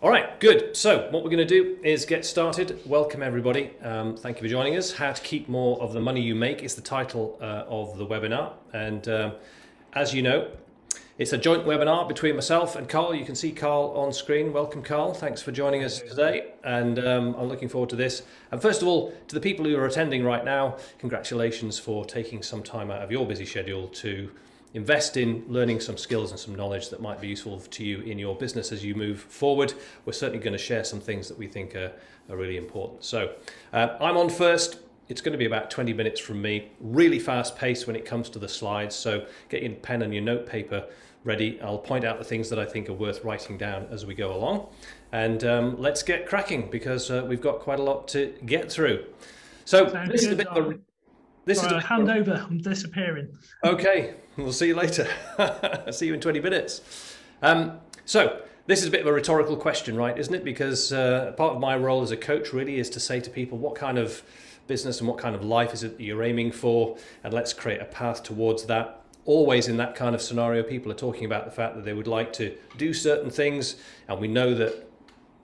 All right, good. So what we're going to do is get started. Welcome everybody. Thank you for joining us. How to keep more of the money you make is the title of the webinar. And as you know, it's a joint webinar between myself and Carl. You can see Carl on screen. Welcome, Carl. Thanks for joining us today. And I'm looking forward to this. And first of all, to the people who are attending right now, congratulations for taking some time out of your busy schedule to invest in learning some skills and some knowledge that might be useful to you in your business as you move forward. We're certainly going to share some things that we think are really important. So I'm on first. It's going to be about 20 minutes from me, really fast paced when it comes to the slides. So get your pen and your note paper ready. I'll point out the things that I think are worth writing down as we go along. And let's get cracking because we've got quite a lot to get through. So this is a bit of a... Hand over, I'm disappearing. Okay, we'll see you later. See you in 20 minutes. So this is a bit of a rhetorical question, right, isn't it? Because part of my role as a coach really is to say to people, what kind of business and what kind of life is it that you're aiming for? And let's create a path towards that. Always in that kind of scenario, people are talking about the fact that they would like to do certain things. And we know that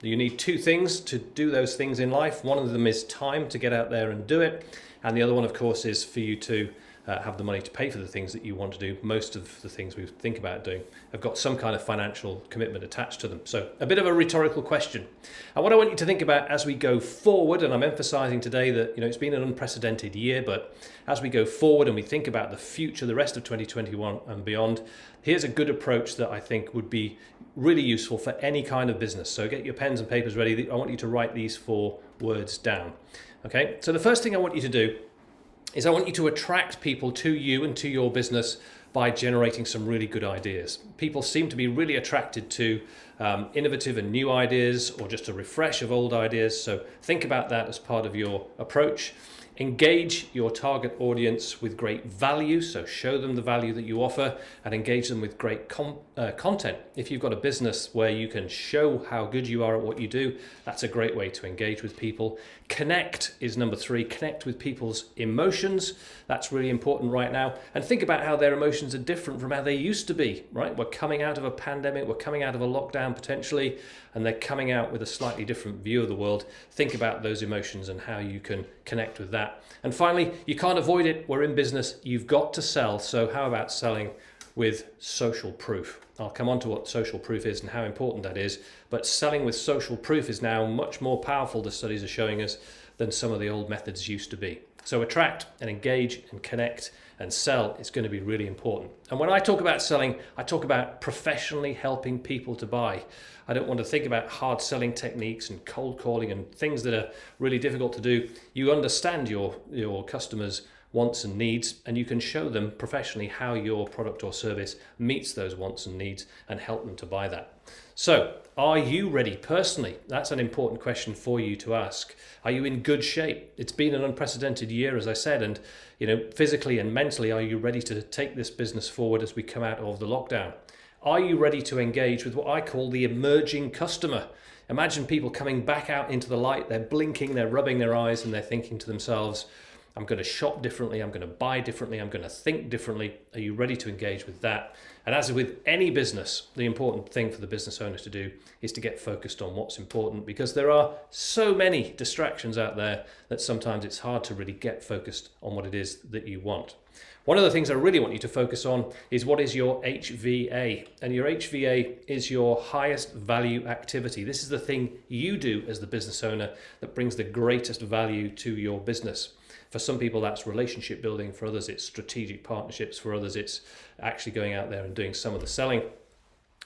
you need two things to do those things in life. One of them is time to get out there and do it. And the other one, of course, is for you to have the money to pay for the things that you want to do. Most of the things we think about doing have got some kind of financial commitment attached to them. So a bit of a rhetorical question. And what I want you to think about as we go forward, and I'm emphasizing today that it's been an unprecedented year, but as we go forward and we think about the future, the rest of 2021 and beyond, here's a good approach that I think would be really useful for any kind of business. So get your pens and papers ready. I want you to write these 4 words down. Okay, so the first thing I want you to do is I want you to attract people to you and to your business by generating some really good ideas. People seem to be really attracted to innovative and new ideas or just a refresh of old ideas. So think about that as part of your approach. Engage your target audience with great value, so show them the value that you offer and engage them with great content. If you've got a business where you can show how good you are at what you do, that's a great way to engage with people. Connect is number 3. Connect with people's emotions. That's really important right now. And think about how their emotions are different from how they used to be, right? We're coming out of a pandemic, we're coming out of a lockdown potentially, and they're coming out with a slightly different view of the world. Think about those emotions and how you can connect with that. And finally, you can't avoid it. We're in business. You've got to sell. So how about selling with social proof? I'll come on to what social proof is and how important that is. But selling with social proof is now much more powerful, the studies are showing us, than some of the old methods used to be. So attract and engage and connect and sell is going to be really important. And when I talk about selling, I talk about professionally helping people to buy. I don't want to think about hard selling techniques and cold calling and things that are really difficult to do. You understand your customers' wants and needs, and you can show them professionally how your product or service meets those wants and needs and help them to buy that. So, are you ready personally? That's an important question for you to ask. Are you in good shape? It's been an unprecedented year, as I said, and physically and mentally, are you ready to take this business forward as we come out of the lockdown? Are you ready to engage with what I call the emerging customer? Imagine people coming back out into the light, they're blinking, they're rubbing their eyes, and they're thinking to themselves, I'm going to shop differently, I'm going to buy differently, I'm going to think differently. Are you ready to engage with that? And as with any business, the important thing for the business owner to do is to get focused on what's important, because there are so many distractions out there that sometimes it's hard to really get focused on what it is that you want. One of the things I really want you to focus on is what is your HVA. And your HVA is your highest value activity. This is the thing you do as the business owner that brings the greatest value to your business. For some people, that's relationship building. For others, it's strategic partnerships. For others, it's actually going out there and doing some of the selling.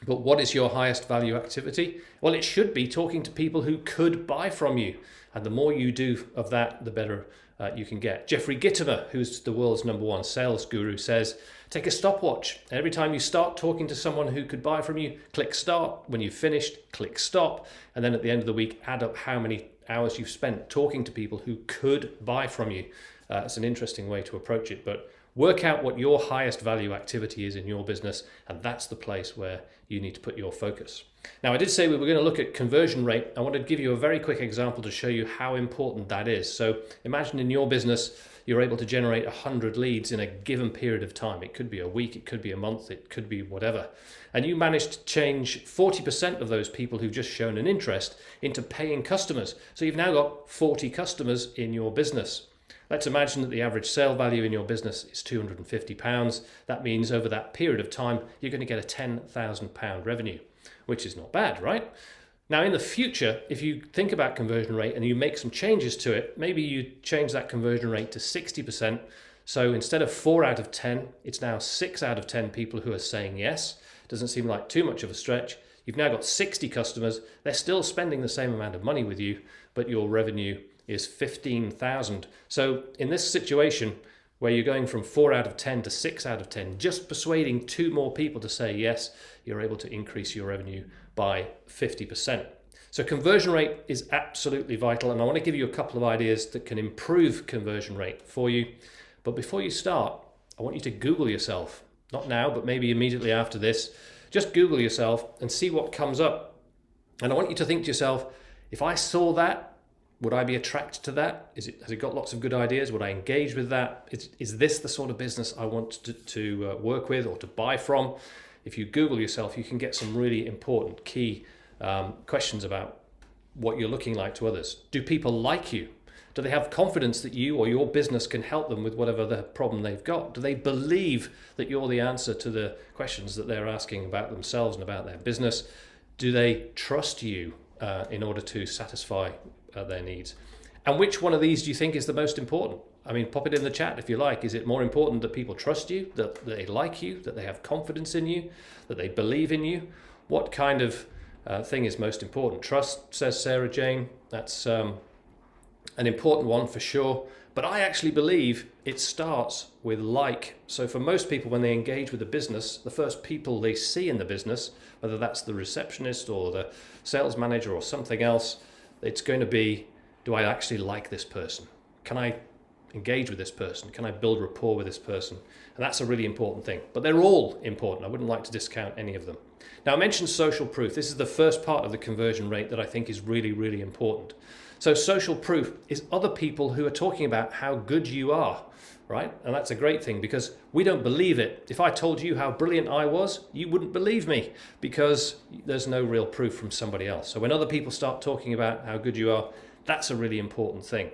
But what is your highest value activity? Well, it should be talking to people who could buy from you. And the more you do of that, the better you can get. Jeffrey Gitomer, who's the world's #1 sales guru, says, take a stopwatch. Every time you start talking to someone who could buy from you, click start. When you've finished, click stop. And then at the end of the week, add up how many hours you've spent talking to people who could buy from you. It's an interesting way to approach it, but work out what your highest value activity is in your business, and that's the place where you need to put your focus. Now, I did say we were going to look at conversion rate. I wanted to give you a very quick example to show you how important that is. So imagine in your business, you're able to generate 100 leads in a given period of time. It could be a week, it could be a month, it could be whatever. And you managed to change 40% of those people who've just shown an interest into paying customers. So you've now got 40 customers in your business. Let's imagine that the average sale value in your business is £250. That means over that period of time, you're going to get a £10,000 revenue, which is not bad, right? Now, in the future, if you think about conversion rate and you make some changes to it, maybe you change that conversion rate to 60%. So instead of 4 out of 10, it's now 6 out of 10 people who are saying yes. Doesn't seem like too much of a stretch. You've now got 60 customers. They're still spending the same amount of money with you, but your revenue is 15,000. So in this situation where you're going from 4 out of 10 to 6 out of 10, just persuading 2 more people to say yes, you're able to increase your revenue by 50%. So conversion rate is absolutely vital, and I want to give you a couple of ideas that can improve conversion rate for you. But before you start, I want you to Google yourself. Not now, but maybe immediately after this. Just Google yourself and see what comes up. And I want you to think to yourself, if I saw that, would I be attracted to that? Has it got lots of good ideas? Would I engage with that? Is this the sort of business I want to work with or to buy from? If you Google yourself, you can get some really important key questions about what you're looking like to others. Do people like you? Do they have confidence that you or your business can help them with whatever the problem they've got? Do they believe that you're the answer to the questions that they're asking about themselves and about their business? Do they trust you in order to satisfy their needs? And which one of these do you think is the most important? I mean, pop it in the chat if you like. Is it more important that people trust you, that they like you, that they have confidence in you, that they believe in you? What kind of thing is most important? Trust, says Sarah Jane. That's an important one for sure. But I actually believe it starts with like. So for most people, when they engage with a business, the first people they see in the business, whether that's the receptionist or the sales manager or something else, it's going to be, do I actually like this person? Can I engage with this person? Can I build rapport with this person? And that's a really important thing. But they're all important. I wouldn't like to discount any of them. Now, I mentioned social proof. This is the first part of the conversion rate that I think is really, really important. So social proof is other people who are talking about how good you are, right? And that's a great thing because we don't believe it. If I told you how brilliant I was, you wouldn't believe me because there's no real proof from somebody else. So when other people start talking about how good you are, that's a really important thing.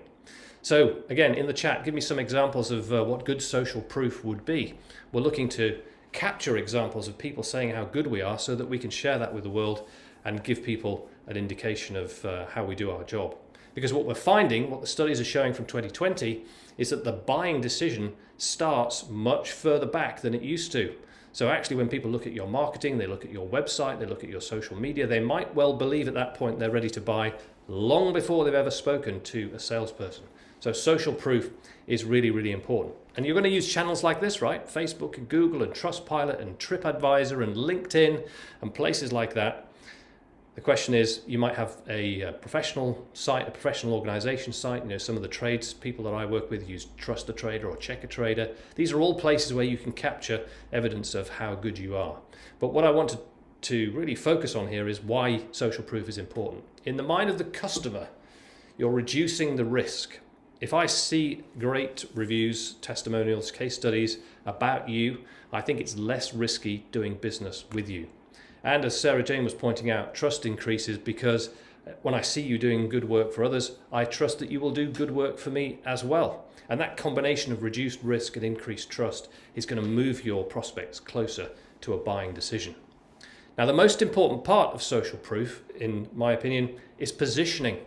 So again, in the chat, give me some examples of what good social proof would be. We're looking to capture examples of people saying how good we are so that we can share that with the world and give people an indication of how we do our job. Because what we're finding, what the studies are showing from 2020, is that the buying decision starts much further back than it used to. So actually when people look at your marketing, they look at your website, they look at your social media, they might well believe at that point they're ready to buy long before they've ever spoken to a salesperson. So social proof is really, really important. And you're going to use channels like this, right? Facebook and Google and Trustpilot and TripAdvisor and LinkedIn and places like that. The question is, you might have a professional site, a professional organization site. You know, some of the trades people that I work with use Trust a Trader or Check a Trader. These are all places where you can capture evidence of how good you are. But what I want to really focus on here is why social proof is important. In the mind of the customer, you're reducing the risk. If I see great reviews, testimonials, case studies about you, I think it's less risky doing business with you. And as Sarah Jane was pointing out, trust increases because when I see you doing good work for others, I trust that you will do good work for me as well. And that combination of reduced risk and increased trust is going to move your prospects closer to a buying decision. Now, the most important part of social proof, in my opinion, is positioning.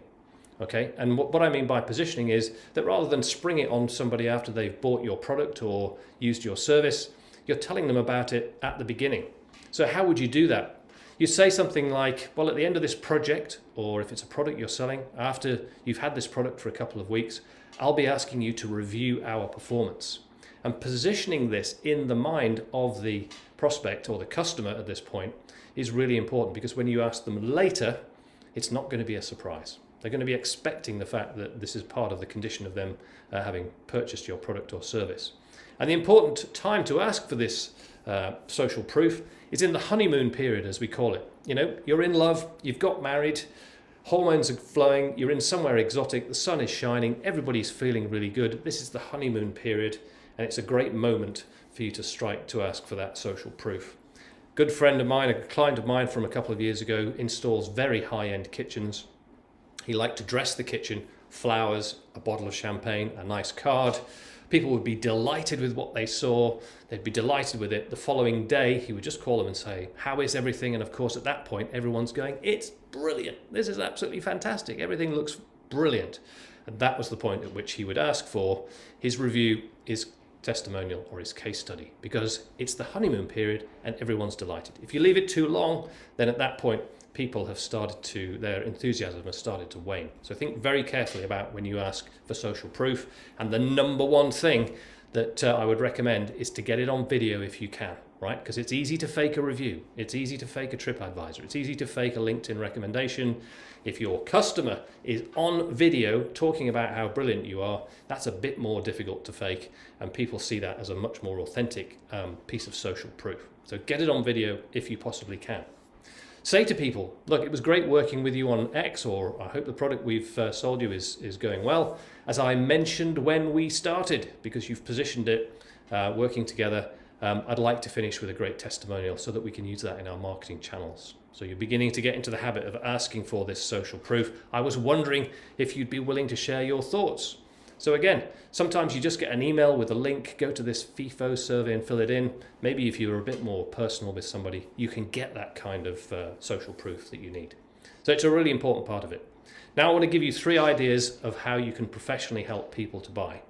Okay, and what I mean by positioning is that rather than spring it on somebody after they've bought your product or used your service, you're telling them about it at the beginning. So how would you do that? You say something like, well, at the end of this project, or if it's a product you're selling, after you've had this product for a couple of weeks, I'll be asking you to review our performance. And positioning this in the mind of the prospect or the customer at this point is really important because when you ask them later, it's not going to be a surprise. They're going to be expecting the fact that this is part of the condition of them having purchased your product or service. And the important time to ask for this social proof is in the honeymoon period, as we call it. You know, you're in love, you've got married, Hormones are flowing, you're in somewhere exotic, the sun is shining, everybody's feeling really good. This is the honeymoon period, and it's a great moment for you to strike to ask for that social proof. Good friend of mine, a client of mine from a couple of years ago, installs very high-end kitchens. He liked to dress the kitchen, flowers, a bottle of champagne, a nice card. People would be delighted with what they saw. They'd be delighted with it. The following day, he would just call them and say, how is everything? And of course, at that point, everyone's going, it's brilliant. This is absolutely fantastic. Everything looks brilliant. And that was the point at which he would ask for his review, his testimonial, or his case study, because it's the honeymoon period and everyone's delighted. If you leave it too long, then at that point, people have started to, their enthusiasm has started to wane. So think very carefully about when you ask for social proof. And the number one thing that I would recommend is to get it on video if you can, right? Because it's easy to fake a review. It's easy to fake a TripAdvisor. It's easy to fake a LinkedIn recommendation. If your customer is on video talking about how brilliant you are, that's a bit more difficult to fake. And people see that as a much more authentic piece of social proof. So get it on video if you possibly can. Say to people, look, it was great working with you on X, or I hope the product we've sold you is going well. As I mentioned when we started, because you've positioned it working together, I'd like to finish with a great testimonial so that we can use that in our marketing channels. So you're beginning to get into the habit of asking for this social proof. I was wondering if you'd be willing to share your thoughts. So again, sometimes you just get an email with a link, go to this FIFO survey and fill it in. Maybe if you're a bit more personal with somebody, you can get that kind of social proof that you need. So it's a really important part of it. Now I want to give you 3 ideas of how you can professionally help people to buy.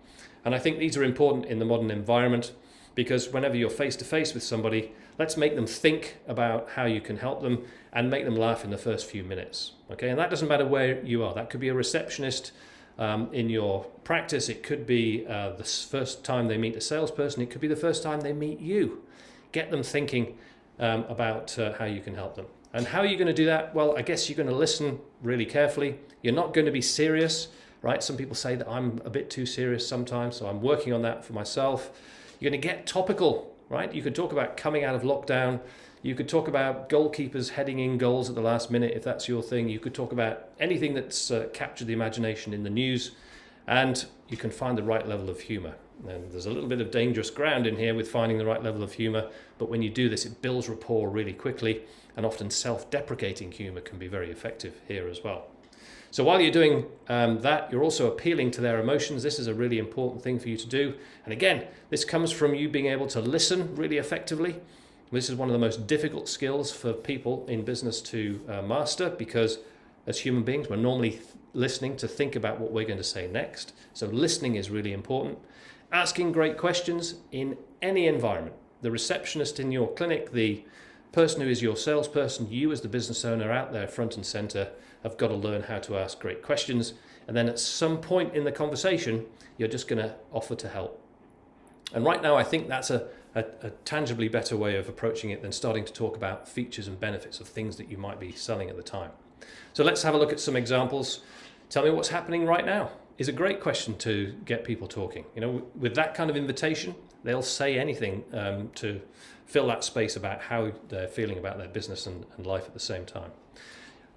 And I think these are important in the modern environment, because whenever you're face to face with somebody, let's make them think about how you can help them and make them laugh in the first few minutes. Okay, and that doesn't matter where you are. That could be a receptionist in your practice. It could be the first time they meet a salesperson. It could be the first time they meet you. Get them thinking about how you can help them. And how are you going to do that? Well, I guess you're going to listen really carefully. You're not going to be serious, right? Some people say that I'm a bit too serious sometimes, so I'm working on that for myself. You're going to get topical, right? You could talk about coming out of lockdown. You could talk about goalkeepers heading in goals at the last minute, if that's your thing. You could talk about anything that's captured the imagination in the news, and you can find the right level of humor. And there's a little bit of dangerous ground in here with finding the right level of humor, but when you do this, it builds rapport really quickly, and often self-deprecating humor can be very effective here as well. So while you're doing that, you're also appealing to their emotions. This is a really important thing for you to do. And again, this comes from you being able to listen really effectively. This is one of the most difficult skills for people in business to master, because as human beings, we're normally listening to think about what we're going to say next. So listening is really important. Asking great questions in any environment. The receptionist in your clinic, the person who is your salesperson, you as the business owner out there front and center have got to learn how to ask great questions. And then at some point in the conversation, you're just going to offer to help. And right now, I think that's a tangibly better way of approaching it than starting to talk about features and benefits of things that you might be selling at the time. So let's have a look at some examples. Tell me what's happening right now is a great question to get people talking. You know, with that kind of invitation, they'll say anything to fill that space about how they're feeling about their business and life at the same time.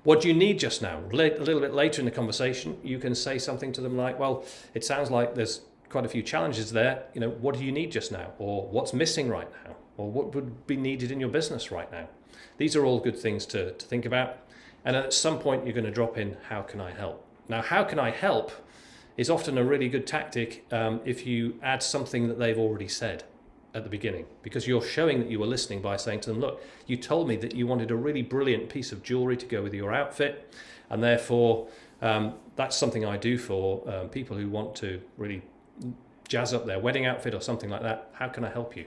What do you need just now? A little bit later in the conversation, you can say something to them like, well, it sounds like there's quite a few challenges there. You know, what do you need just now? Or what's missing right now? Or what would be needed in your business right now? These are all good things to think about. And at some point, you're going to drop in, how can I help? Now, how can I help is often a really good tactic if you add something that they've already said at the beginning, because you're showing that you were listening by saying to them, look, you told me that you wanted a really brilliant piece of jewelry to go with your outfit, and therefore that's something I do for people who want to really jazz up their wedding outfit or something like that. How can I help you?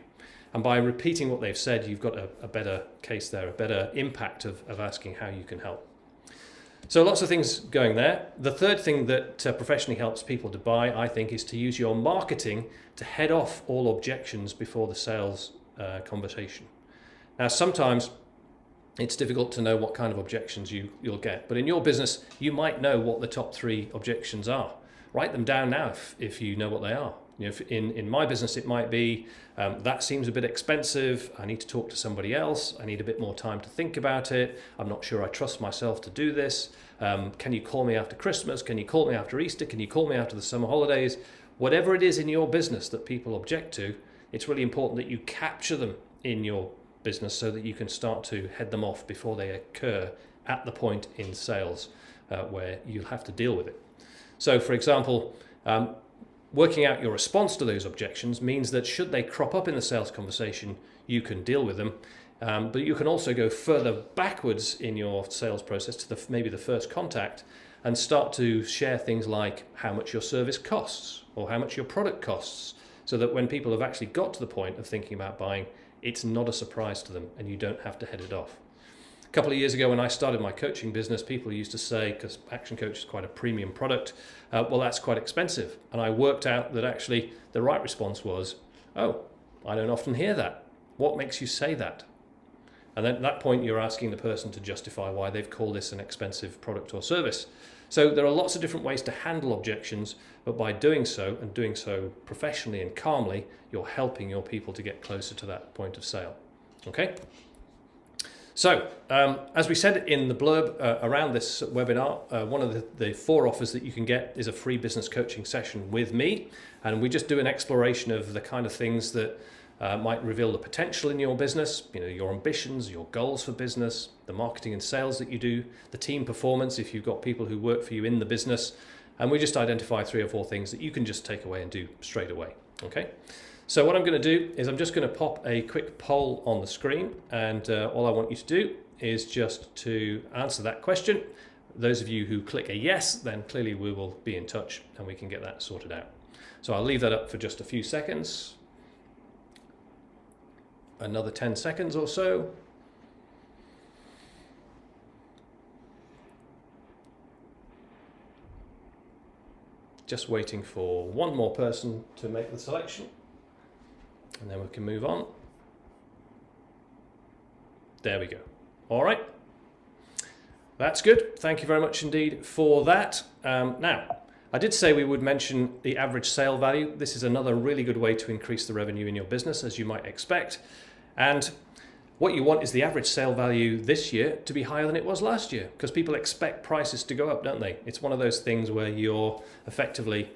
And by repeating what they've said, you've got a better case there, a better impact of asking how you can help. So lots of things going there. The third thing that professionally helps people to buy, I think, is to use your marketing to head off all objections before the sales conversation. Now, sometimes it's difficult to know what kind of objections you'll get, but in your business, you might know what the top 3 objections are. Write them down now if you know what they are. You know, in my business, it might be, that seems a bit expensive. I need to talk to somebody else. I need a bit more time to think about it. I'm not sure I trust myself to do this. Can you call me after Christmas? Can you call me after Easter? Can you call me after the summer holidays? Whatever it is in your business that people object to, it's really important that you capture them in your business so that you can start to head them off before they occur at the point in sales where you'll have to deal with it. So, for example, working out your response to those objections means that should they crop up in the sales conversation, you can deal with them. But you can also go further backwards in your sales process to maybe the first contact and start to share things like how much your service costs or how much your product costs, so that when people have actually got to the point of thinking about buying, it's not a surprise to them and you don't have to head it off. A couple of years ago when I started my coaching business, people used to say, because Action Coach is quite a premium product, well, that's quite expensive. And I worked out that actually the right response was, oh, I don't often hear that. What makes you say that? And then at that point, you're asking the person to justify why they've called this an expensive product or service. So there are lots of different ways to handle objections, but by doing so, and doing so professionally and calmly, you're helping your people to get closer to that point of sale. Okay? So, as we said in the blurb around this webinar, one of the 4 offers that you can get is a free business coaching session with me. And we just do an exploration of the kind of things that might reveal the potential in your business, you know, your ambitions, your goals for business, the marketing and sales that you do, the team performance if you've got people who work for you in the business. And we just identify 3 or 4 things that you can just take away and do straight away. Okay? So what I'm going to do is I'm just going to pop a quick poll on the screen, and all I want you to do is just to answer that question. Those of you who click a yes, then clearly we will be in touch and we can get that sorted out. So I'll leave that up for just a few seconds. Another 10 seconds or so. Just waiting for one more person to make the selection. And then we can move on. There we go. All right. That's good. Thank you very much indeed for that. Now, I did say we would mention the average sale value. This is another really good way to increase the revenue in your business, as you might expect. And what you want is the average sale value this year to be higher than it was last year, because people expect prices to go up, don't they? It's one of those things where you're effectively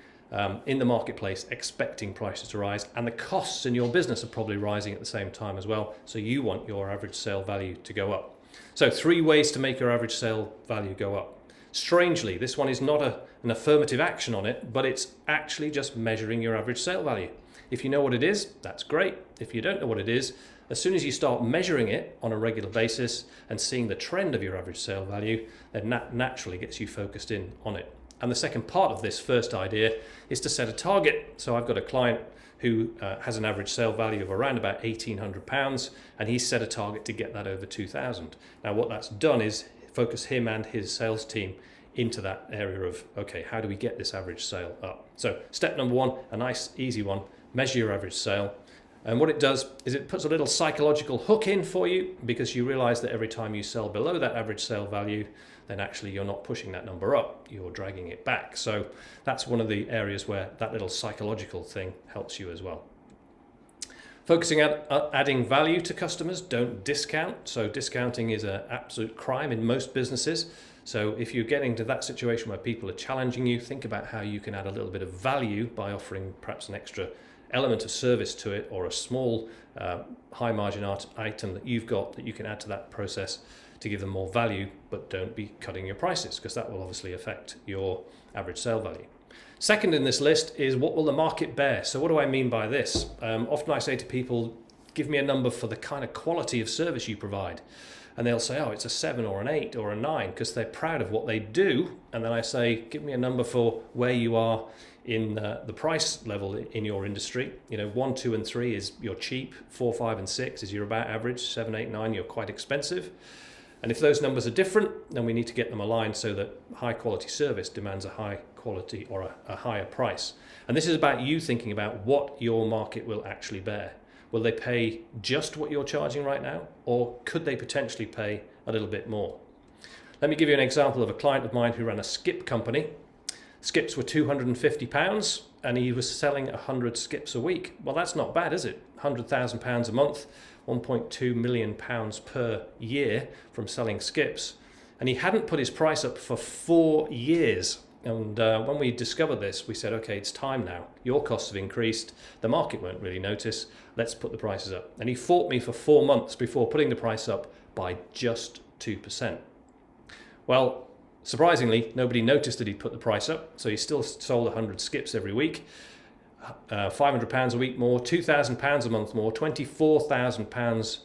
in the marketplace expecting prices to rise, and the costs in your business are probably rising at the same time as well. So you want your average sale value to go up. So 3 ways to make your average sale value go up. Strangely, this one is not an affirmative action on it, but it's actually just measuring your average sale value. If you know what it is, that's great. If you don't know what it is, as soon as you start measuring it on a regular basis and seeing the trend of your average sale value, then that naturally gets you focused in on it. And the second part of this first idea is to set a target. So I've got a client who has an average sale value of around about £1,800, and he's set a target to get that over 2,000. Now what that's done is focus him and his sales team into that area of, okay, how do we get this average sale up? So step number 1, a nice easy one, measure your average sale. And what it does is it puts a little psychological hook in for you, because you realize that every time you sell below that average sale value, then actually you're not pushing that number up, you're dragging it back. So that's one of the areas where that little psychological thing helps you as well. Focusing on adding value to customers, don't discount. So discounting is an absolute crime in most businesses. So if you're getting to that situation where people are challenging you, think about how you can add a little bit of value by offering perhaps an extra element of service to it, or a small high margin item that you've got that you can add to that process to give them more value, but don't be cutting your prices, because that will obviously affect your average sale value. Second in this list is, what will the market bear? So what do I mean by this? Often I say to people, give me a number for the kind of quality of service you provide. And they'll say, oh, it's a 7 or an 8 or a 9, because they're proud of what they do. And then I say, give me a number for where you are in the price level in your industry. You know, 1, 2, and 3 is you're cheap. 4, 5, and 6 is you're about average. 7, 8, 9, you're quite expensive. And if those numbers are different, then we need to get them aligned so that high quality service demands a high quality or a higher price. And this is about you thinking about what your market will actually bear. Will they pay just what you're charging right now, or could they potentially pay a little bit more? Let me give you an example of a client of mine who ran a skip company. skips were £250 and he was selling 100 skips a week. Well, that's not bad, is it? £100,000 a month, £1.2 million per year from selling skips. And he hadn't put his price up for 4 years. And when we discovered this, we said, okay, it's time now. Your costs have increased. The market won't really notice. Let's put the prices up. And he fought me for 4 months before putting the price up by just 2%. Well, surprisingly, nobody noticed that he'd put the price up. So he still sold 100 skips every week. £500 a week more, £2,000 a month more, £24,000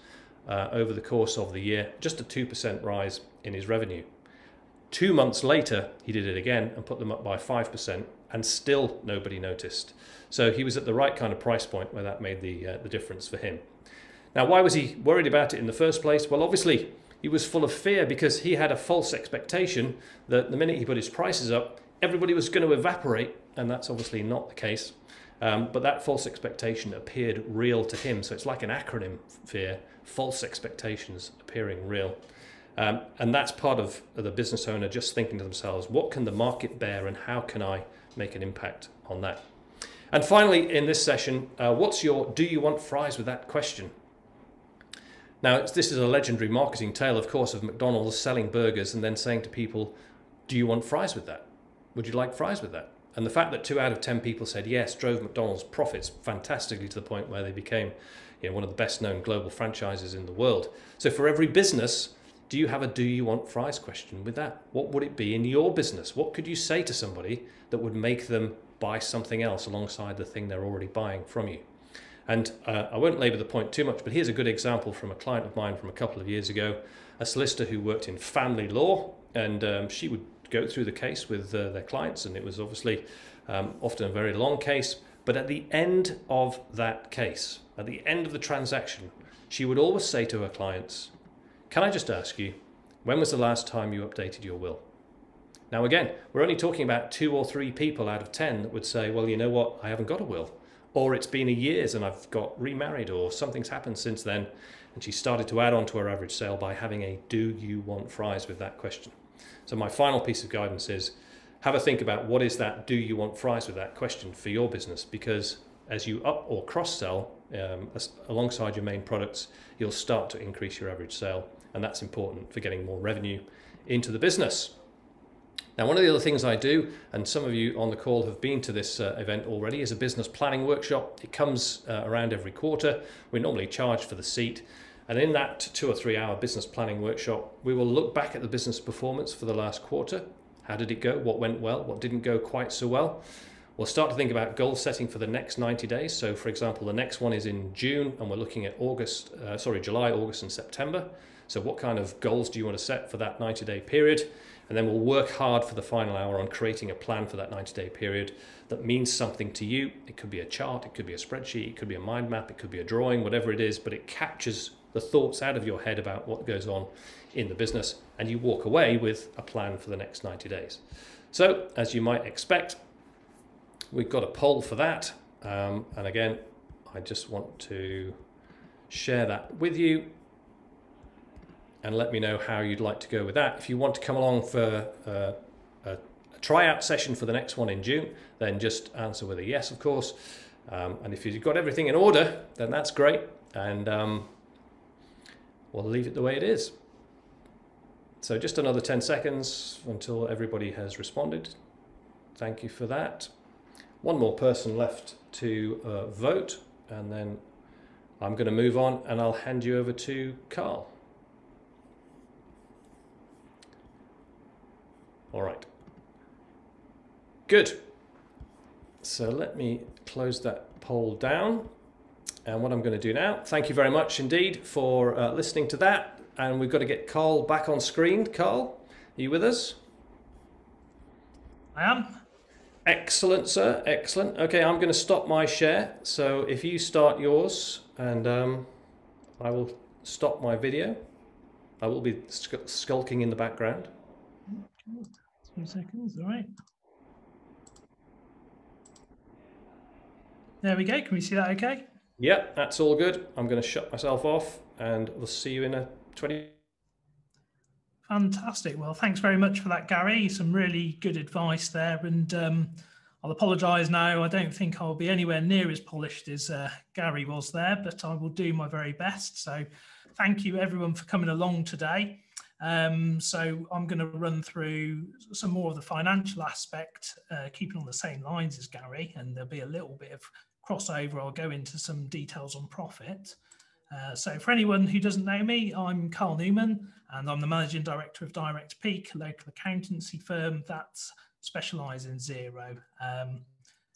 over the course of the year. Just a 2% rise in his revenue. 2 months later, he did it again and put them up by 5%, and still nobody noticed. So he was at the right kind of price point where that made the difference for him. Now, why was he worried about it in the first place? Well, obviously, he was full of fear because he had a false expectation that the minute he put his prices up, everybody was going to evaporate, and that's obviously not the case. But that false expectation appeared real to him. So it's like an acronym, fear, false expectations appearing real. And that's part of the business owner just thinking to themselves, what can the market bear and how can I make an impact on that? And finally, in this session, what's your do you want fries with that question? Now, this is a legendary marketing tale, of course, of McDonald's selling burgers and then saying to people, do you want fries with that? Would you like fries with that? And the fact that 2 out of 10 people said yes drove McDonald's profits fantastically to the point where they became, one of the best known global franchises in the world. So for every business, do you have a do you want fries question with that? What would it be in your business? What could you say to somebody that would make them buy something else alongside the thing they're already buying from you? And I won't labour the point too much, but here's a good example from a client of mine from a couple of years ago, a solicitor who worked in family law, and she would go through the case with their clients, and it was obviously often a very long case. But at the end of that case, at the end of the transaction, she would always say to her clients, can I just ask you, when was the last time you updated your will? Now again, we're only talking about 2 or 3 people out of 10 that would say, well, you know what, I haven't got a will. Or it's been a years and I've got remarried, or something's happened since then. And she started to add on to her average sale by having a do you want fries with that question. So my final piece of guidance is have a think about what is that do you want fries with that question for your business, because as you up or cross sell alongside your main products, you'll start to increase your average sale, and that's important for getting more revenue into the business. Now, one of the other things I do, and some of you on the call have been to this event already, is a business planning workshop. It comes around every quarter. We normally charge for the seat. And in that 2 or 3 hour business planning workshop, we will look back at the business performance for the last quarter. How did it go? What went well? What didn't go quite so well? We'll start to think about goal setting for the next 90 days. So for example, the next one is in June and we're looking at July, August and September. So what kind of goals do you want to set for that 90-day period? And then we'll work hard for the final hour on creating a plan for that 90-day period that means something to you. It could be a chart, it could be a spreadsheet, it could be a mind map, it could be a drawing, whatever it is, but it captures the thoughts out of your head about what goes on in the business, and you walk away with a plan for the next 90 days. So, as you might expect, we've got a poll for that. And again, I just want to share that with you and let me know how you'd like to go with that. If you want to come along for a tryout session for the next one in June, then just answer with a yes, of course. And if you've got everything in order, then that's great. And we'll leave it the way it is. So just another 10 seconds until everybody has responded. Thank you for that. One more person left to vote, and then I'm going to move on and I'll hand you over to Carl. All right. Good. So let me close that poll down. And what I'm going to do now, thank you very much indeed for listening to that. And we've got to get Carl back on screen. Carl, are you with us? I am. Excellent, sir. Excellent. Okay, I'm going to stop my share. So if you start yours, and I will stop my video. I will be skulking in the background. 2 seconds, all right. There we go. Can we see that okay? Yep, that's all good. I'm going to shut myself off and we'll see you in a 20. Fantastic. Well, thanks very much for that, Gary. Some really good advice there. And I'll apologise now. I don't think I'll be anywhere near as polished as Gary was there, but I will do my very best. So thank you, everyone, for coming along today. So I'm going to run through some more of the financial aspect, keeping on the same lines as Gary, and there'll be a little bit of crossover. I'll go into some details on profit. So for anyone who doesn't know me, I'm Carl Newman, and I'm the Managing Director of Direct Peak, a local accountancy firm that specialises in zero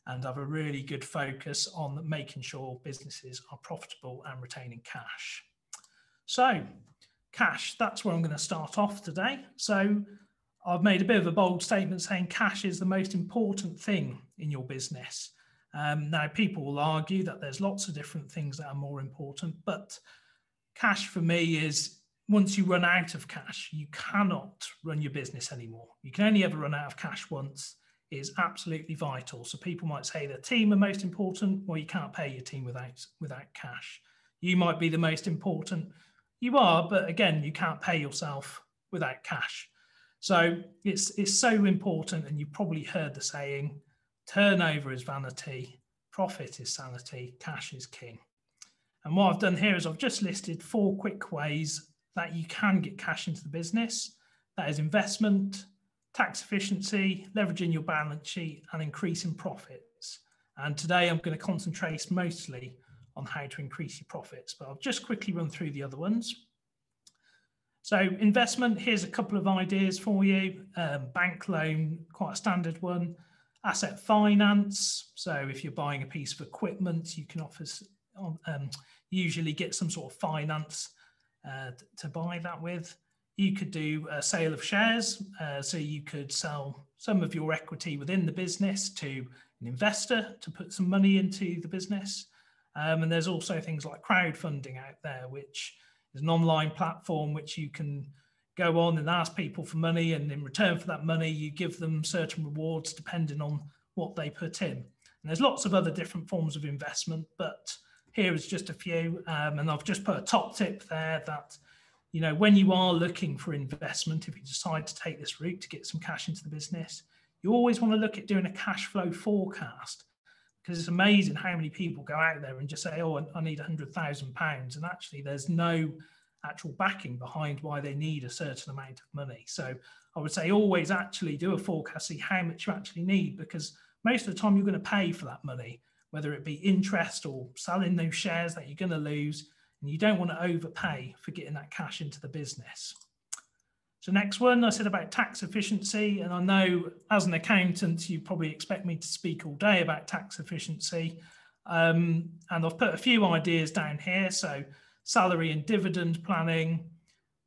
and have a really good focus on making sure businesses are profitable and retaining cash. So cash, that's where I'm going to start off today. So I've made a bit of a bold statement saying cash is the most important thing in your business. Now, people will argue that there's lots of different things that are more important, but cash for me is once you run out of cash, you cannot run your business anymore. You can only ever run out of cash once. It is absolutely vital. So people might say the team are most important. Well, you can't pay your team without cash. You might be the most important. You are, but again, you can't pay yourself without cash. So it's so important, and you've probably heard the saying, turnover is vanity, profit is sanity, cash is king. And what I've done here is I've just listed 4 quick ways that you can get cash into the business. That is investment, tax efficiency, leveraging your balance sheet, and increasing profits. And today I'm going to concentrate mostly on how to increase your profits, but I'll just quickly run through the other ones. So investment, here's a couple of ideas for you. Bank loan, quite a standard one. Asset finance, so if you're buying a piece of equipment, you can usually get some sort of finance to buy that with. You could do a sale of shares, so you could sell some of your equity within the business to an investor to put some money into the business. And there's also things like crowdfunding out there, which is an online platform which you can go on and ask people for money, and in return for that money, you give them certain rewards depending on what they put in. And there's lots of other different forms of investment, but here is just a few. And I've just put a top tip there that, you know, when you are looking for investment, if you decide to take this route to get some cash into the business, you always want to look at doing a cash flow forecast, because it's amazing how many people go out there and just say, oh, I need £100,000. And actually there's no actual backing behind why they need a certain amount of money. So I would say always actually do a forecast, see how much you actually need, because most of the time you're going to pay for that money, whether it be interest or selling those shares that you're going to lose, and you don't want to overpay for getting that cash into the business. So next one, I said about tax efficiency, and I know as an accountant, you probably expect me to speak all day about tax efficiency. And I've put a few ideas down here. So salary and dividend planning,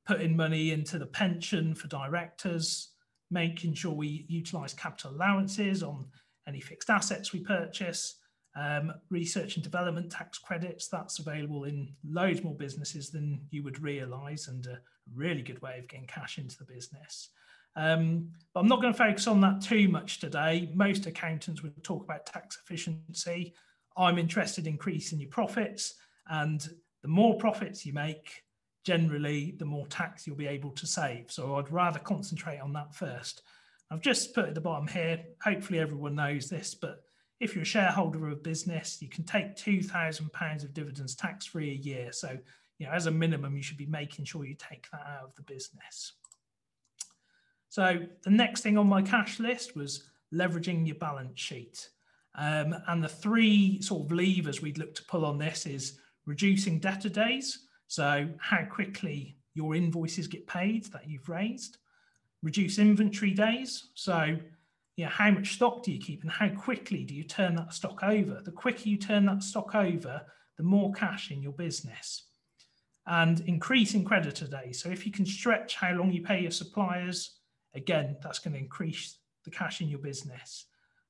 putting money into the pension for directors, making sure we utilise capital allowances on any fixed assets we purchase, research and development tax credits. That's available in loads more businesses than you would realise, and a really good way of getting cash into the business. But I'm not going to focus on that too much today. Most accountants would talk about tax efficiency. I'm interested in increasing your profits, and the more profits you make, generally, the more tax you'll be able to save. So I'd rather concentrate on that first. I've just put at the bottom here, hopefully everyone knows this, but if you're a shareholder of a business, you can take £2,000 of dividends tax-free a year. So, you know, as a minimum, you should be making sure you take that out of the business. So the next thing on my cash list was leveraging your balance sheet. And the 3 sort of levers we'd look to pull on this is reducing debtor days, so how quickly your invoices get paid that you've raised. Reduce inventory days, so how much stock do you keep and how quickly do you turn that stock over? The quicker you turn that stock over, the more cash in your business. And increasing creditor days, so if you can stretch how long you pay your suppliers, again, that's going to increase the cash in your business.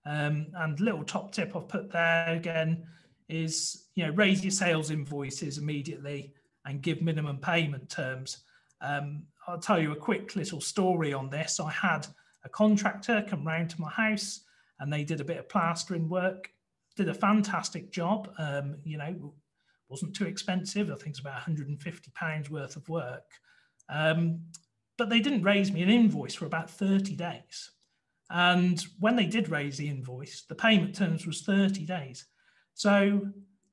And little top tip I've put there again is, raise your sales invoices immediately and give minimum payment terms. I'll tell you a quick little story on this. I had a contractor come round to my house and they did a bit of plastering work, did a fantastic job. Wasn't too expensive. I think it's about £150 worth of work. but they didn't raise me an invoice for about 30 days. And when they did raise the invoice, the payment terms was 30 days. So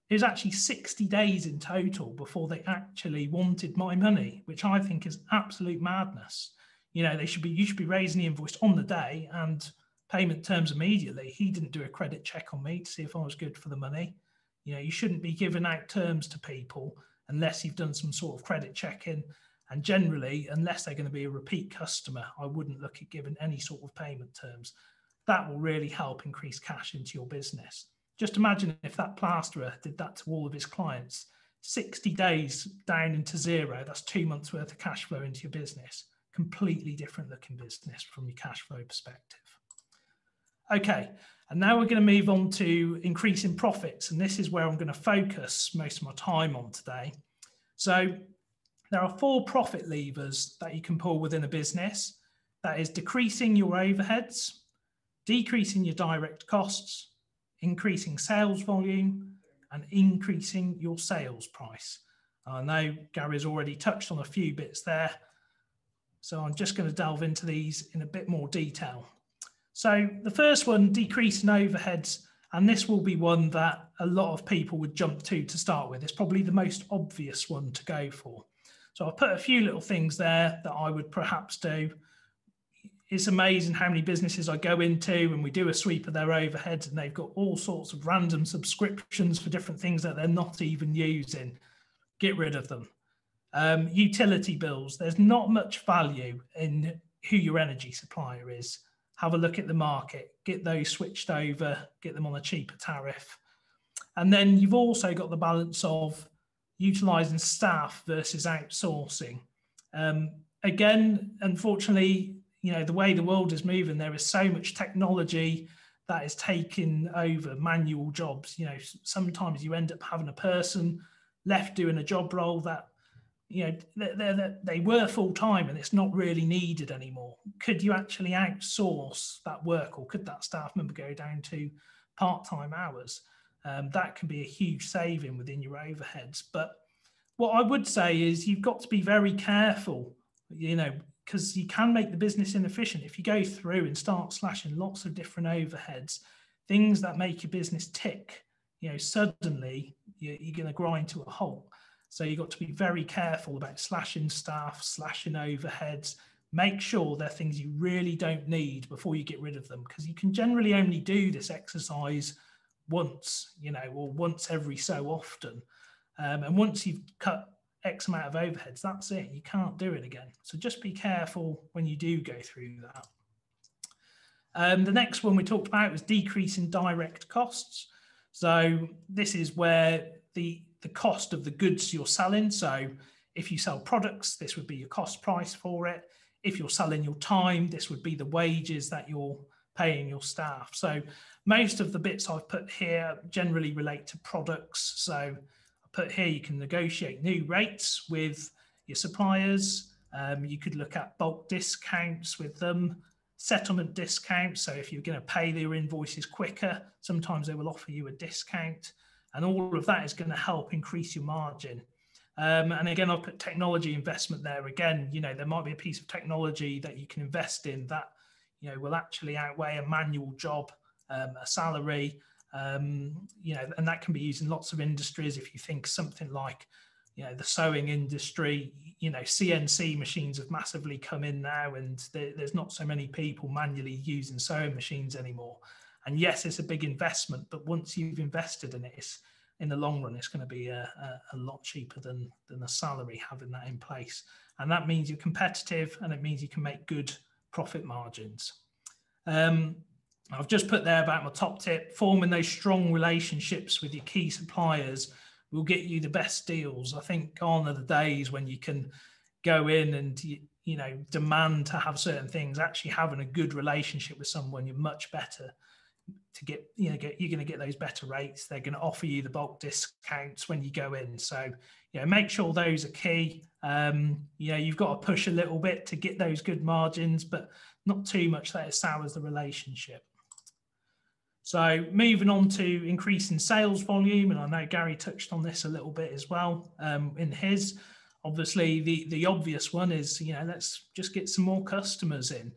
it was actually 60 days in total before they actually wanted my money, which I think is absolute madness. You know, you should be raising the invoice on the day and payment terms immediately. He didn't do a credit check on me to see if I was good for the money. You know, you shouldn't be giving out terms to people unless you've done some sort of credit checking. And generally, unless they're going to be a repeat customer, I wouldn't look at giving any sort of payment terms. That will really help increase cash into your business. Just imagine if that plasterer did that to all of his clients. 60 days down into zero, that's 2 months worth of cash flow into your business. Completely different looking business from your cash flow perspective. Okay, and now we're going to move on to increasing profits. And this is where I'm going to focus most of my time on today. So there are 4 profit levers that you can pull within a business. That is decreasing your overheads, decreasing your direct costs, increasing sales volume, and increasing your sales price. I know Gary's already touched on a few bits there, so I'm just going to delve into these in a bit more detail. So the first one, decreasing overheads, and this will be one that a lot of people would jump to start with. It's probably the most obvious one to go for. So I've put a few little things there that I would perhaps do. It's amazing how many businesses I go into and we do a sweep of their overheads and they've got all sorts of random subscriptions for different things that they're not even using. Get rid of them. Utility bills. There's not much value in who your energy supplier is. Have a look at the market, get those switched over, get them on a cheaper tariff. And then you've also got the balance of utilizing staff versus outsourcing. Again, unfortunately, you know, the way the world is moving, there is so much technology that is taking over manual jobs. You know, sometimes you end up having a person left doing a job role that, you know, they were full-time and it's not really needed anymore. Could you actually outsource that work, or could that staff member go down to part-time hours? That can be a huge saving within your overheads. But what I would say is you've got to be very careful, you know, because you can make the business inefficient. If you go through and start slashing lots of different overheads, things that make your business tick, you know, suddenly you're going to grind to a halt. So you've got to be very careful about slashing staff, slashing overheads. Make sure they're things you really don't need before you get rid of them, because you can generally only do this exercise once, you know, or once every so often. And once you've cut X amount of overheads, that's it. You can't do it again. So just be careful when you do go through that. The next one we talked about was decreasing direct costs. So this is where the cost of the goods you're selling. So if you sell products, this would be your cost price for it. If you're selling your time, this would be the wages that you're paying your staff. So most of the bits I've put here generally relate to products. So I put here you can negotiate new rates with your suppliers. You could look at bulk discounts with them, settlement discounts. So if you're going to pay their invoices quicker, sometimes they will offer you a discount. And all of that is going to help increase your margin. And again, I've put technology investment there. Again, you know, there might be a piece of technology that you can invest in that, you know, will actually outweigh a manual job, a salary, you know, and that can be used in lots of industries. If you think something like, you know, the sewing industry, you know, CNC machines have massively come in now, and there's not so many people manually using sewing machines anymore. And yes, it's a big investment, but once you've invested in it, it's, in the long run, it's going to be a lot cheaper than a salary having that in place. And that means you're competitive, and it means you can make good profit margins. I've just put there about my top tip: forming those strong relationships with your key suppliers will get you the best deals. I think gone are the days when you can go in and, you know, demand to have certain things. Actually having a good relationship with someone, you're much better to get, you know, you're going to get those better rates. They're going to offer you the bulk discounts when you go in. So, you know, make sure those are key. You know, you've got to push a little bit to get those good margins, but not too much that it sours the relationship. So moving on to increasing sales volume, and I know Gary touched on this a little bit as well in his. Obviously, the obvious one is, let's just get some more customers in,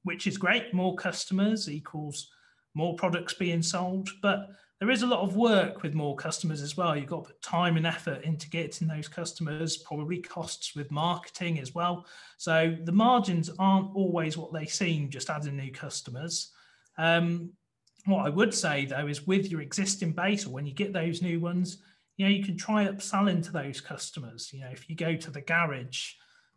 which is great. More customers equals more products being sold. But there is a lot of work with more customers as well. You've got to put time and effort into getting those customers, probably costs with marketing as well. So the margins aren't always what they seem, just adding new customers. What I would say, though, is with your existing base, or when you get those new ones, you can try upselling to those customers. If you go to the garage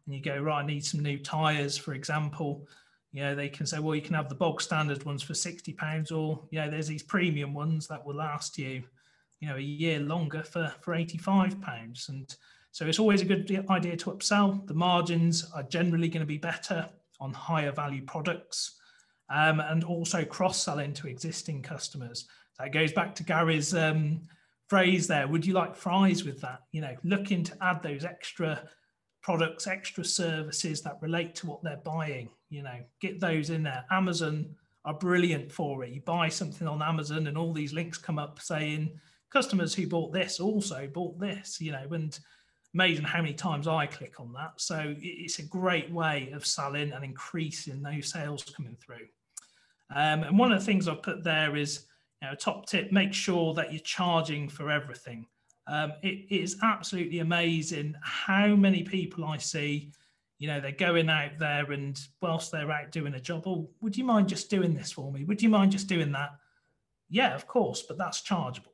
and you go, right, I need some new tyres, for example, they can say, well, you can have the bog standard ones for £60, or, there's these premium ones that will last you, a year longer for £85. And so it's always a good idea to upsell. The margins are generally going to be better on higher value products, and also cross-selling to existing customers. That goes back to Gary's phrase there, would you like fries with that? Looking to add those extra products, extra services that relate to what they're buying, get those in there. Amazon are brilliant for it. You buy something on Amazon and all these links come up saying customers who bought this also bought this, and amazing how many times I click on that. So it's a great way of selling and increasing those sales coming through. And one of the things I've put there is, top tip, make sure that you're charging for everything. It is absolutely amazing how many people I see, they're going out there and whilst they're out doing a job, oh, would you mind just doing this for me? Would you mind just doing that? Yeah, of course, but that's chargeable.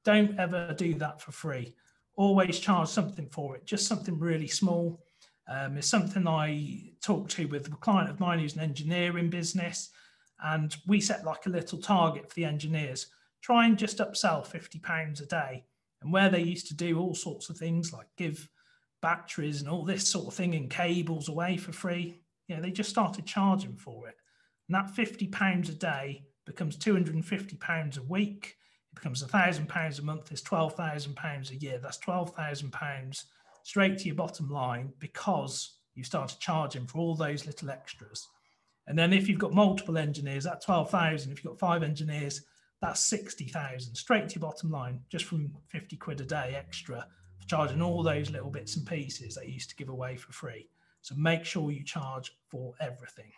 Don't ever do that for free. Always charge something for it, just something really small. It's something I talked to with a client of mine who's an engineering business, and we set like a little target for the engineers. Try and just upsell £50 a day. And where they used to do all sorts of things like give batteries and all this sort of thing and cables away for free, they just started charging for it. And that £50 a day becomes £250 a week. It becomes £1,000 a month. It's £12,000 a year. That's £12,000 straight to your bottom line because you started charging for all those little extras. And then if you've got multiple engineers, that's 12,000. If you've got 5 engineers, that's 60,000 straight to your bottom line, just from 50 quid a day extra for charging all those little bits and pieces that you used to give away for free. So make sure you charge for everything.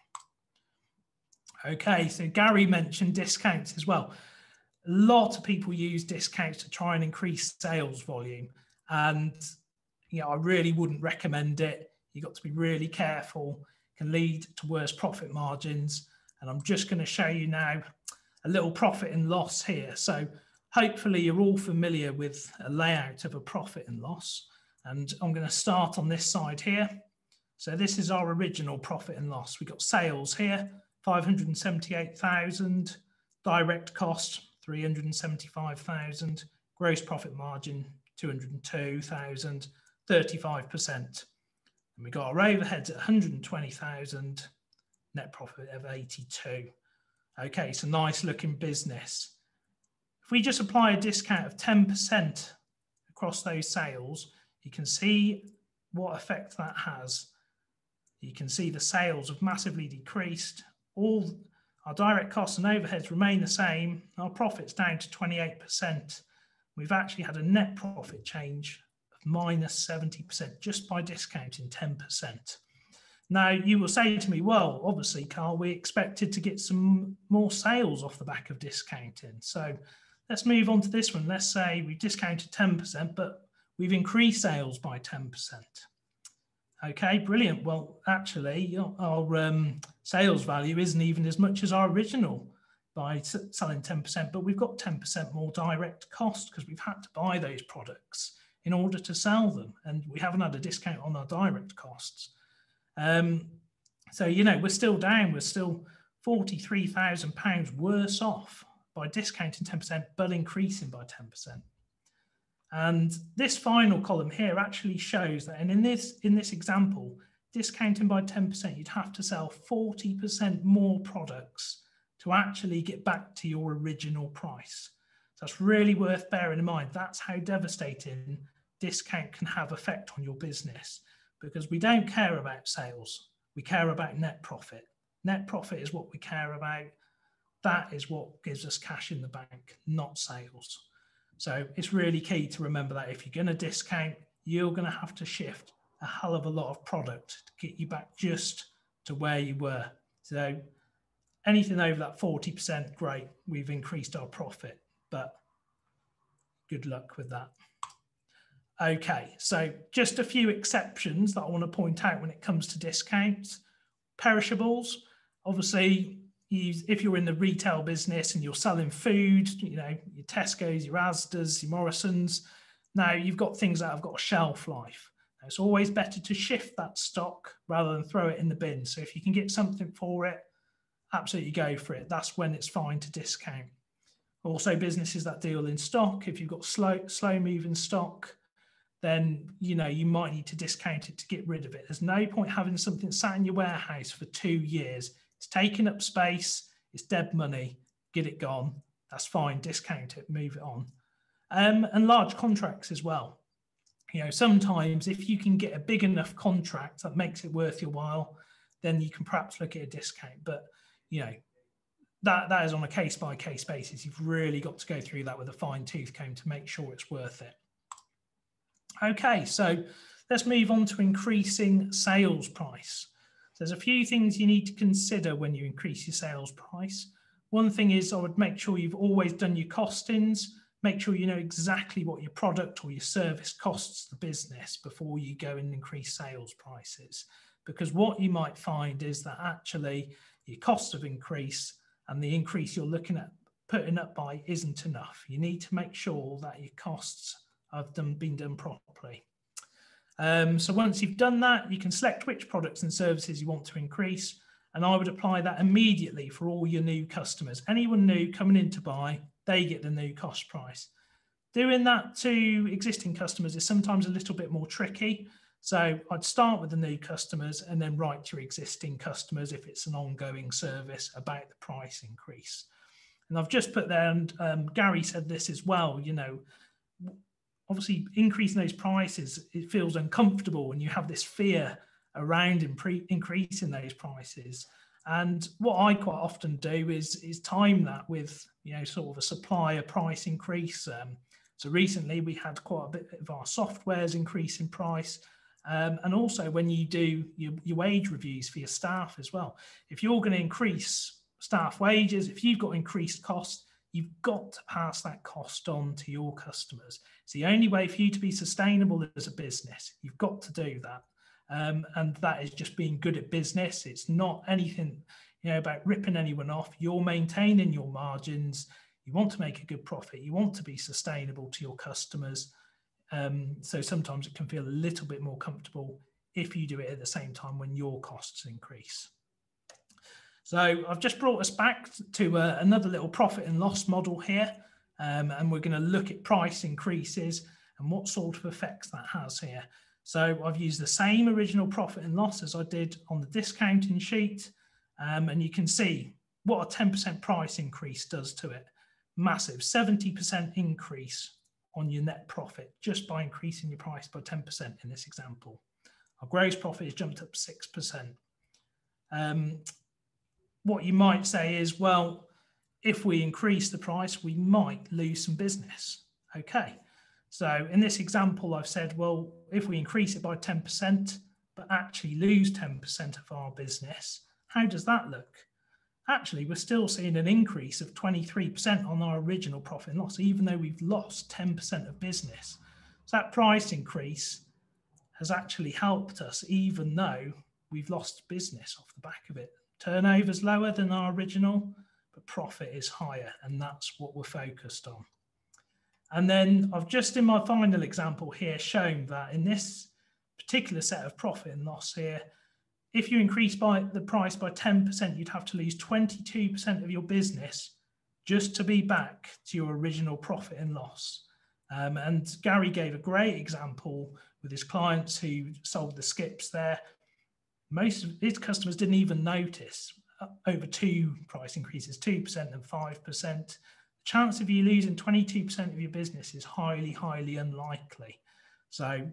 Okay, so Gary mentioned discounts as well. A lot of people use discounts to try and increase sales volume. And, I really wouldn't recommend it. You've got to be really careful. It can lead to worse profit margins. And I'm just going to show you now a little profit and loss here. So hopefully you're all familiar with a layout of a profit and loss. And I'm going to start on this side here. So this is our original profit and loss. We've got sales here, 578,000, direct cost, 375,000, gross profit margin, 202,000, 35%. And we got our overheads at 120,000, net profit of 82. Okay, so nice looking business. If we just apply a discount of 10% across those sales, you can see what effect that has. You can see the sales have massively decreased. All our direct costs and overheads remain the same. Our profit's down to 28%. We've actually had a net profit change of minus 70% just by discounting 10%. Now, you will say to me, well, obviously, Carl, we expected to get some more sales off the back of discounting. So let's move on to this one. Let's say we've discounted 10%, but we've increased sales by 10%. Okay, brilliant. Well, actually, our sales value isn't even as much as our original by selling 10%, but we've got 10% more direct cost because we've had to buy those products in order to sell them. And we haven't had a discount on our direct costs. So, we're still down. We're still £43,000 worse off by discounting 10%, but increasing by 10%. And this final column here actually shows that, and in this example, discounting by 10%, you'd have to sell 40% more products to actually get back to your original price. So that's really worth bearing in mind. That's how devastating discount can have effect on your business, because we don't care about sales. We care about net profit. Net profit is what we care about. That is what gives us cash in the bank, not sales. So it's really key to remember that if you're going to discount, you're going to have to shift a hell of a lot of product to get you back just to where you were. So anything over that 40%, great, we've increased our profit, but good luck with that. Okay, so just a few exceptions that I want to point out when it comes to discounts. Perishables, obviously, if you're in the retail business and you're selling food, you know, your Tesco's, your Asda's, your Morrison's, now you've got things that have got a shelf life. Now, it's always better to shift that stock rather than throw it in the bin. So if you can get something for it, absolutely go for it. That's when it's fine to discount. Also, businesses that deal in stock, if you've got slow moving stock, then you know you might need to discount it to get rid of it. There's no point having something sat in your warehouse for 2 years. It's taking up space, it's dead money, get it gone. That's fine, discount it, move it on. And large contracts as well. You know, sometimes if you can get a big enough contract that makes it worth your while, then you can perhaps look at a discount. But you know, that is on a case-by-case basis. You've really got to go through that with a fine-tooth comb to make sure it's worth it. Okay, so let's move on to increasing sales price. So there's a few things you need to consider when you increase your sales price. One thing is I would make sure you've always done your costings. Make sure you know exactly what your product or your service costs the business before you go and increase sales prices. Because what you might find is that actually your costs have increased and the increase you're looking at putting up by isn't enough. You need to make sure that your costs have been done properly. So once you've done that, you can select which products and services you want to increase. And I would apply that immediately for all your new customers. Anyone new coming in to buy, they get the new cost price. Doing that to existing customers is sometimes a little bit more tricky. So I'd start with the new customers and then write to your existing customers if it's an ongoing service about the price increase. And I've just put there, and Gary said this as well, you know, obviously increasing those prices, it feels uncomfortable and you have this fear around increasing those prices. And what I quite often do is time that with, you know, sort of a supplier price increase. So recently we had quite a bit of our softwares increase in price. And also when you do your wage reviews for your staff as well, if you're going to increase staff wages, if you've got increased costs, you've got to pass that cost on to your customers. It's the only way for you to be sustainable as a business. You've got to do that. And that is just being good at business. It's not anything, you know, about ripping anyone off. You're maintaining your margins. You want to make a good profit. You want to be sustainable to your customers. So sometimes it can feel a little bit more comfortable if you do it at the same time when your costs increase. So I've just brought us back to another little profit and loss model here. And we're going to look at price increases and what sort of effects that has here. So I've used the same original profit and loss as I did on the discounting sheet. And you can see what a 10% price increase does to it. Massive 70% increase on your net profit just by increasing your price by 10% in this example. Our gross profit has jumped up 6%. What you might say is, well, if we increase the price, we might lose some business. Okay. So in this example, I've said, well, if we increase it by 10%, but actually lose 10% of our business, how does that look? Actually, we're still seeing an increase of 23% on our original profit and loss, even though we've lost 10% of business. So that price increase has actually helped us, even though we've lost business off the back of it. Turnover's lower than our original, but profit is higher, and that's what we're focused on. And then I've just in my final example here shown that in this particular set of profit and loss here, if you increase the price by 10%, you'd have to lose 22% of your business just to be back to your original profit and loss. And Gary gave a great example with his clients who sold the skips there. Most of his customers didn't even notice over two price increases, 2% and 5%. The chance of you losing 22% of your business is highly, highly unlikely. So,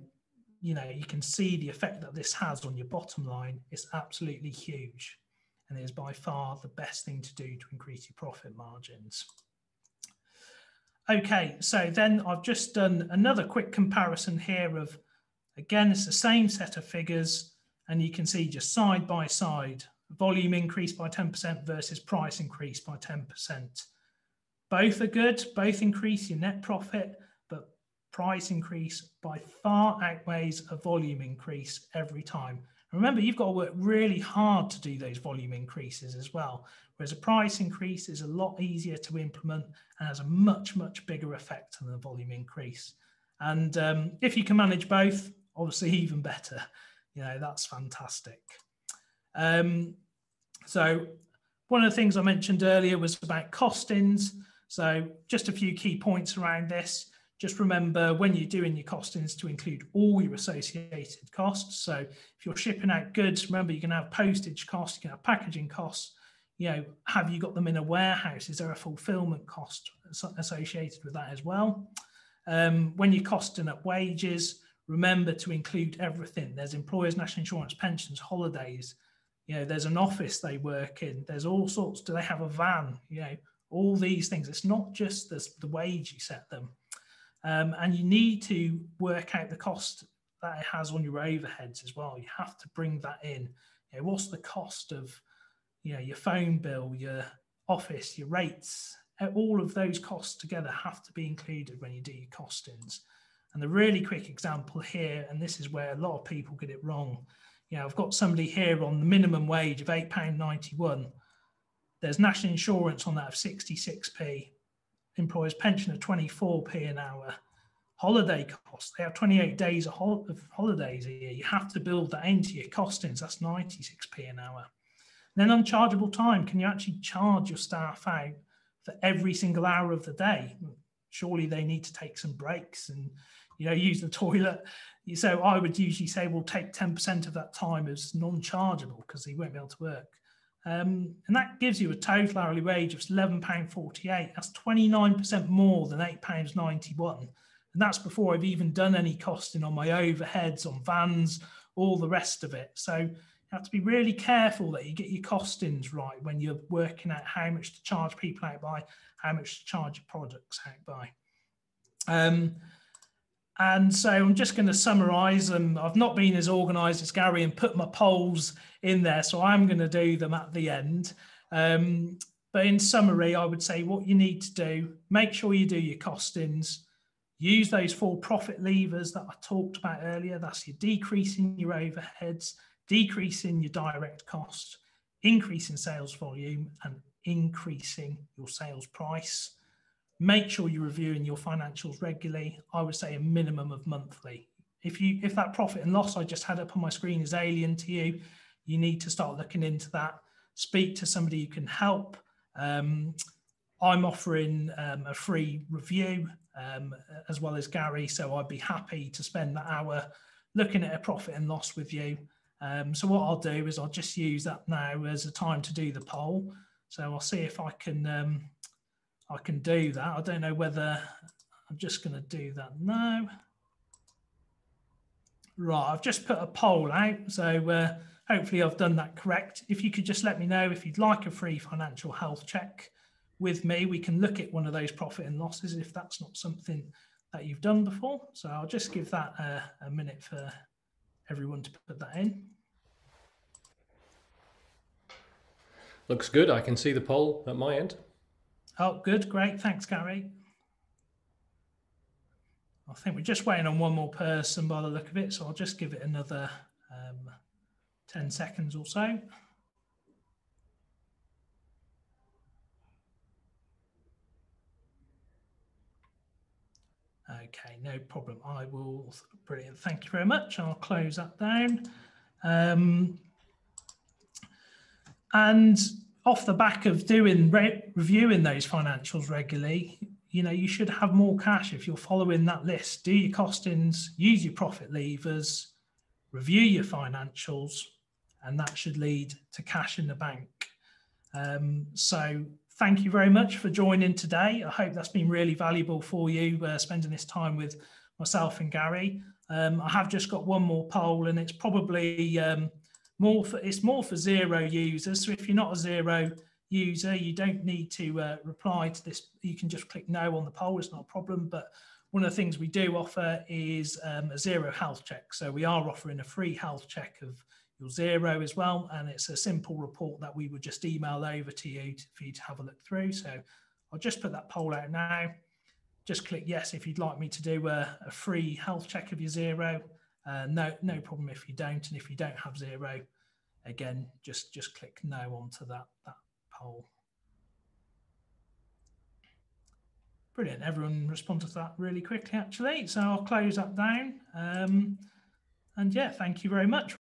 you know, you can see the effect that this has on your bottom line. It's absolutely huge. And it is by far the best thing to do to increase your profit margins. Okay, so then I've just done another quick comparison here of Again, it's the same set of figures, and you can see just side by side, volume increase by 10% versus price increase by 10%. Both are good, both increase your net profit, but price increase by far outweighs a volume increase every time. Remember, you've got to work really hard to do those volume increases as well, whereas a price increase is a lot easier to implement and has a much, much bigger effect than the volume increase. And if you can manage both, obviously even better. You know, that's fantastic. So one of the things I mentioned earlier was about costings. So just a few key points around this. Just remember when you're doing your costings to include all your associated costs. So if you're shipping out goods, remember you can have postage costs, you can have packaging costs. You know, have you got them in a warehouse? Is there a fulfillment cost associated with that as well? When you're costing up wages, remember to include everything. There's employers' national insurance, pensions, holidays. You know, there's an office they work in. There's all sorts. Do they have a van? You know, all these things. It's not just the wage you set them. And you need to work out the cost that it has on your overheads as well. You have to bring that in. You know, what's the cost of, you know, your phone bill, your office, your rates? All of those costs together have to be included when you do your costings. And the really quick example here, and this is where a lot of people get it wrong. You know, I've got somebody here on the minimum wage of £8.91. There's national insurance on that of 66p. Employers' pension of 24p an hour. Holiday costs, they have 28 days of holidays a year. You have to build that into your costings. That's 96p an hour. And then unchargeable time, can you actually charge your staff out for every single hour of the day? Surely they need to take some breaks and, you know, use the toilet. So I would usually say, well, take 10% of that time as non-chargeable because they won't be able to work. And that gives you a total hourly wage of £11.48. That's 29% more than £8.91. And that's before I've even done any costing on my overheads, on vans, all the rest of it. So you have to be really careful that you get your costings right when you're working out how much to charge people out by, how much to charge your products out by. And so I'm just going to summarize them. I've not been as organized as Gary and put my polls in there, so I'm going to do them at the end. But in summary, I would say what you need to do, make sure you do your costings, use those 4 profit levers that I talked about earlier. That's your decreasing your overheads, decreasing your direct cost, increasing sales volume, and increasing your sales price. Make sure you're reviewing your financials regularly. I would say a minimum of monthly. If that profit and loss I just had up on my screen is alien to you, you need to start looking into that. Speak to somebody who can help. I'm offering a free review as well as Gary, so I'd be happy to spend that hour looking at a profit and loss with you. So what I'll do is I'll just use that now as a time to do the poll. So I'll see if I can do that. I don't know whether I'm just going to do that now. Right, I've just put a poll out, so hopefully I've done that correct. If you could just let me know if you'd like a free financial health check with me, we can look at one of those profit and losses if that's not something that you've done before. So I'll just give that a minute for everyone to put that in. Looks good. I can see the poll at my end. Oh, good. Great. Thanks, Gary. I think we're just waiting on one more person by the look of it, so I'll just give it another 10 seconds or so. Okay, no problem. I will. Brilliant. Thank you very much. I'll close that down. And off the back of reviewing those financials regularly, you know, you should have more cash if you're following that list. Do your costings, use your profit levers, review your financials, and that should lead to cash in the bank. So thank you very much for joining today. I hope that's been really valuable for you, spending this time with myself and Gary. I have just got one more poll, and it's probably more for zero users. So if you're not a zero user, you don't need to reply to this. You can just click no on the poll. It's not a problem. But one of the things we do offer is a zero health check. So we are offering a free health check of your zero as well. And it's a simple report that we would just email over to you for you to have a look through. So I'll just put that poll out now. Just click yes if you'd like me to do a free health check of your zero. No problem if you don't. And if you don't have zero, again, just click no onto that poll. Brilliant. Everyone responded to that really quickly, actually. So I'll close that down. And yeah, thank you very much.